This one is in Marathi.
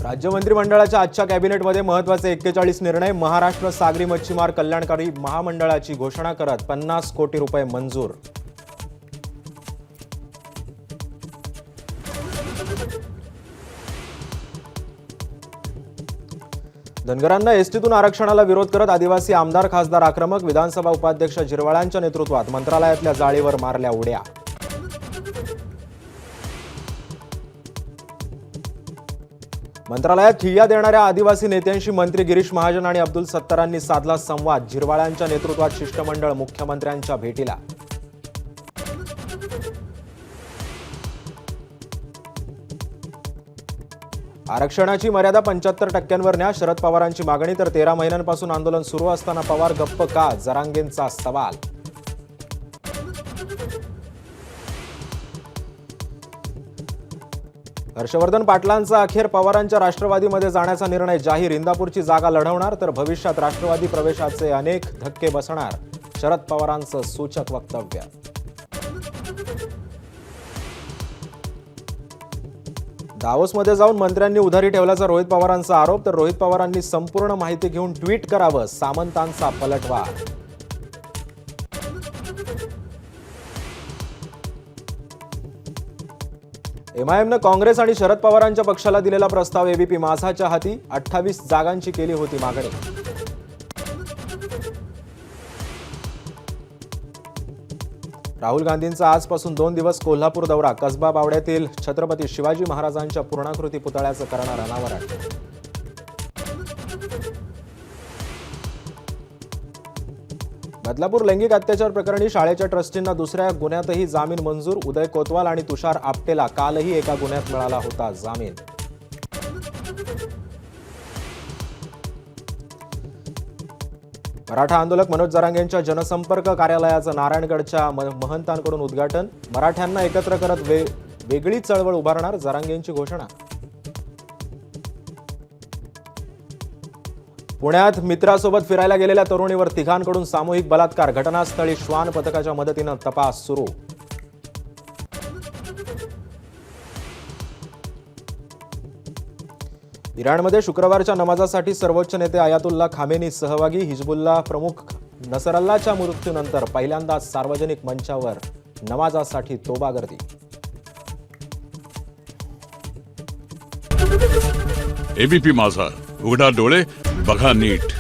राज्य मंत्रिमंडळाच्या आजच्या कॅबिनेटमध्ये महत्त्वाचे 41 निर्णय. महाराष्ट्र सागरी मच्छीमार कल्याणकारी महामंडळाची घोषणा करत 50 कोटी रुपये मंजूर. धनगरांना एसटीतून आरक्षणाला विरोध करत आदिवासी आमदार खासदार आक्रमक. विधानसभा उपाध्यक्ष झिरवाळांच्या नेतृत्वात मंत्रालयातल्या जाळीवर मारल्या उड्या. मंत्रालयात ठिय्या देणाऱ्या आदिवासी नेत्यांशी मंत्री गिरीश महाजन आणि अब्दुल सत्तारांनी साधला संवाद. झिरवाळांच्या नेतृत्वात शिष्टमंडळ मुख्यमंत्र्यांच्या भेटीला. आरक्षणाची मर्यादा 75% न्या. शरद पवारांची मागणी. तर 13 महिन्यांपासून आंदोलन सुरू असताना पवार गप्प का? जरांगेंचा सवाल. हर्षवर्धन पाटलांचा अखेर पवारांच्या राष्ट्रवादीमध्ये जाण्याचा निर्णय जाहीर. इंदापूरची जागा लढवणार. तर भविष्यात राष्ट्रवादी प्रवेशाचे अनेक धक्के बसणार. शरद पवारांचं सूचक वक्तव्य. दावोसमध्ये जाऊन मंत्र्यांनी उधारी ठेवल्याचा रोहित पवारांचा आरोप. तर रोहित पवारांनी संपूर्ण माहिती घेऊन ट्विट करावं. सामंतांचा पलटवार. एमआयएमनं काँग्रेस आणि शरद पवारांच्या पक्षाला दिलेला प्रस्ताव एबीपी माझाच्या हाती. 28 जागांची केली होती मागणी. राहुल गांधींचा आजपासून 2 दिवस कोल्हापूर दौरा. कसबा बावड्यातील छत्रपती शिवाजी महाराजांच्या पूर्णाकृती पुतळ्याचं करणार अनावरण. बदलापूर लैंगिक अत्याचार प्रकरणी शाळेच्या ट्रस्टींना दुसऱ्या गुन्ह्यातही जामीन मंजूर. उदय कोतवाल आणि तुषार आपटेला कालही एका गुन्ह्यात मिळाला होता जामीन. मराठा आंदोलक मनोज जरांगेंच्या जनसंपर्क कार्यालयाचं नारायणगडच्या महंतांकडून उद्घाटन. मराठ्यांना एकत्र करत वेगळी चळवळ उभारणार. जरांगेंची घोषणा. पुण्यात मित्रासोबत फिरायला गेलेल्या तरुणीवर तिघांकडून सामूहिक बलात्कार. घटनास्थळी श्वान पथकाच्या मदतीनं तपास सुरू. इराणमध्ये शुक्रवारच्या नमाजासाठी सर्वोच्च नेते आयातुल्ला खामेनी सहभागी. हिजबुल्ला प्रमुख नसरल्लाच्या मृत्यूनंतर पहिल्यांदाच सार्वजनिक मंचावर नमाजासाठी तोबा गर्दी. एबीपी माझा, उघडा डोळे बघा नीट.